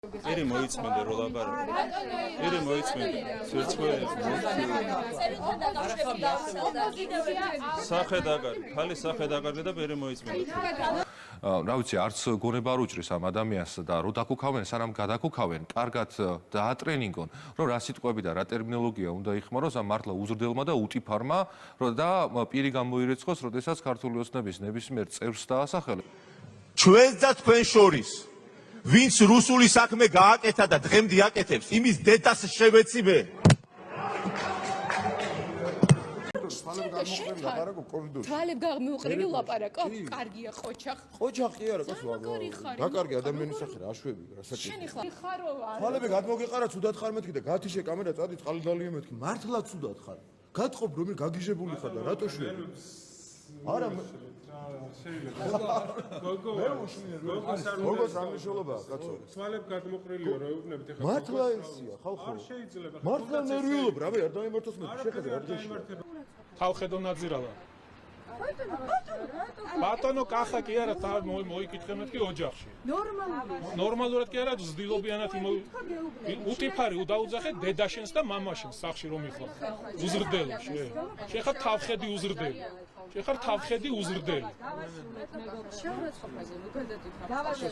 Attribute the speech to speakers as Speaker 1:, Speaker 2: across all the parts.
Speaker 1: ერი მოიწმენდა რო ლაპარაკო. ერი მოიწმენდა. სერცხველი. სახე დაგარი, ხალი სახე დაგარი და ერი მოიწმენდა.
Speaker 2: რა ვიცი, არც გონება არ უჭრის ამ ადამიანს და რო დაკუქავენ, სანამ გადაკუქავენ, კარგად დაატრენინგონ, რომ რა სიტყვები და რა ტერმინოლოგია უნდა იხმაროს ამ მართლა უზრდელმა და უტიფარმა, რომ და პირი გამოირიცხოს, როდესაც ქართული ოცნების ნებისმიერ წევრს დაასახელებს.
Speaker 3: ჩვენს და თქვენ შორის ვინც რუსული საქმე გააკეთა და დღემდე აკეთებს, იმის დედას შევეცი მე.
Speaker 4: თვალებ გამოვყრილი ლაპარაკო, კარგია ყოჩახ.
Speaker 5: ყოჩახი არა, კაცო, რა კარგი ადამიანის სახე რა აშვები, რასაც.
Speaker 4: შენი ხარო ვარ.
Speaker 5: თვალები გადმოგეყარა, ცუდად ხარ მეთქი და გათიშე კამერა წადი წყალი დალია მეთქი. მართლა ცუდად ხარ. გათხოვ რომ გაგიჟებული ხარ და რატო შვები? არა გოგო სამშობლოა კაცო.
Speaker 6: თვალებ გადმოყრილიო რა ეუბნებით ახლა.
Speaker 5: მართლა ესია ხალხო.
Speaker 6: არ შეიძლება.
Speaker 5: მართლა ნერვიულობ, რავი, არ დაიმართოს მე შეხედე არ გეშია.
Speaker 6: თავხედო ნაძირალა. ბატონო კახა კი არა, მოიკითხე მეთქი ოჯახში. ნორმალურად კი არა, ზრდილობიანად უტიფარი დაუძახე დედაშენს და მამაშენს სახში რომ იხლა. უზრდელი შეხარ თავხედი უზრდელი. შეხარ თავხედი უზრდელი.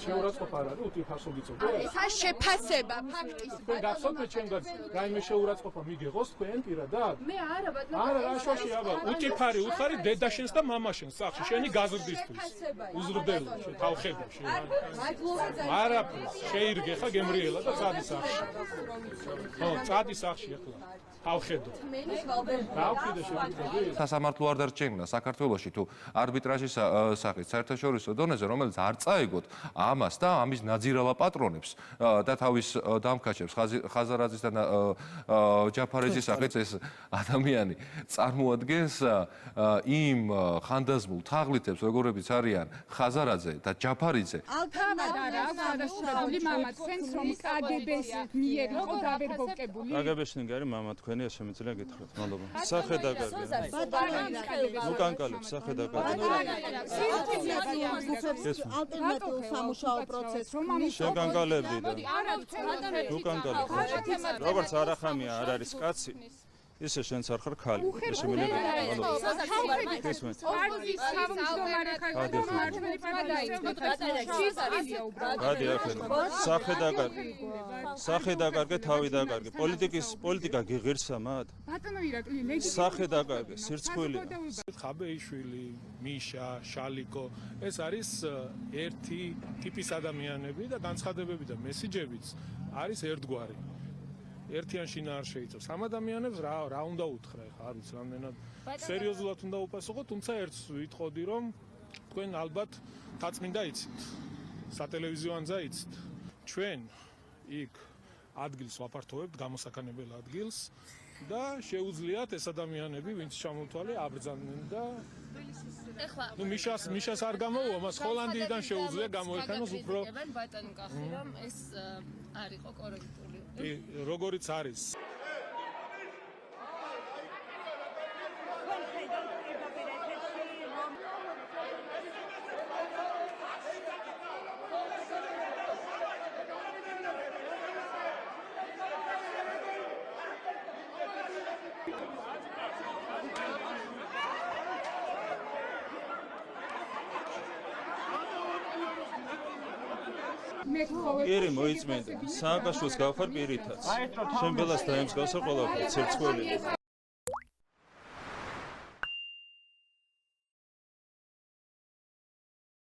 Speaker 6: შეურაცხყოფა არა, უტიფარსო გიწევდა.
Speaker 4: ესა შეფასება ფაქტის.
Speaker 6: თქვენ გახსოვთ მე ჩემგან რაიმე შეურაცხყოფა მიგიღოს თქვენ პირადად?
Speaker 4: მე არა ბატონო.
Speaker 6: არა რა შოში აბა უტიფარი უთხარი დედაშენს და მამაშენს სახში შენი გაზრდისთვის. უზრდელი თავხედი არა შეირგე ხა გემრიელა და წადი სახში. ხო, წადი სახში ახლა. თავხედო. თავხედო შევიწყები.
Speaker 2: სასამართლო არ დარჩენილა საქართველოში თუ არბიტრაჟის სახით საერთაშორისო დონეზე, რომელიც არ წაეგოთ ამას და ამის ნაძირალა პატრონებს და თავის დამქაჩებს ხაზარაძის და ჯაფარიძის სახით ეს ადამიანი წარმოადგენს იმ ხანდაზმულ თაღლითებს, როგორებიც არიან ხაზარაძე და ჯაფარიძე.
Speaker 4: ალფაბეტარა აღსანიშნავი მამა თქვენს რომ კგბ-ს მიერ იყო დაბერბოვკებული.
Speaker 1: კგბ-შენ გარი მამა თქვენია შემიძლია გითხრათ, მადლობა. სახე დაგარი. უკანკალებს სახე დაგარი.
Speaker 7: ალტერნატიულ სამუშაო პროცესს
Speaker 1: შეგანკალებდი და უკანკალებს. როგორც არახამია არ არის კაცი, ისე შენც არ ხარ ხალი. ეს შემიძლია გადი ახლა. სახე დაგარგე, თავი დაგარგე. პოლიტიკა გიღირსა მათ?
Speaker 4: ბატონო ირაკლი, ლეგი.
Speaker 1: სახე დაგარგე, სირცხვილია.
Speaker 6: ხაბეიშვილი, მიშა, შალიკო, ეს არის ერთი ტიპის ადამიანები და განცხადებები და მესიჯებიც არის ერთგვარი. ერთიანში არ შეიცავს. ამ ადამიანებს რა უნდა უთხრა ხა, არ ვიცი, რამდენად სერიოზულად უნდა უპასუხო, თუმცა ერთს ვიტყოდი, რომ თქვენ ალბათ თაწმინდა იცით. სატელევიზიო ანძა იცით. ჩვენ იქ ადგილს ვაფართოვებთ, გამოსაქანებელ ადგილს და შეუძლიათ ეს ადამიანები, ვინც ჩამოთვალე, აბრძანენ და ეხლა ნუ მიშას არ გამოუვა, მას ჰოლანდიიდან შეუძლია გამოექანოს უფრო
Speaker 8: ბატონო კახი, რომ ეს არ იყო კორექტული.
Speaker 6: როგორიც არის.
Speaker 1: ერი მოიწმენდა. სააკაშვილს გავხარ პირითაც. შენ ბელას დაემსგავსა ყველაფერს, ცერცხველი.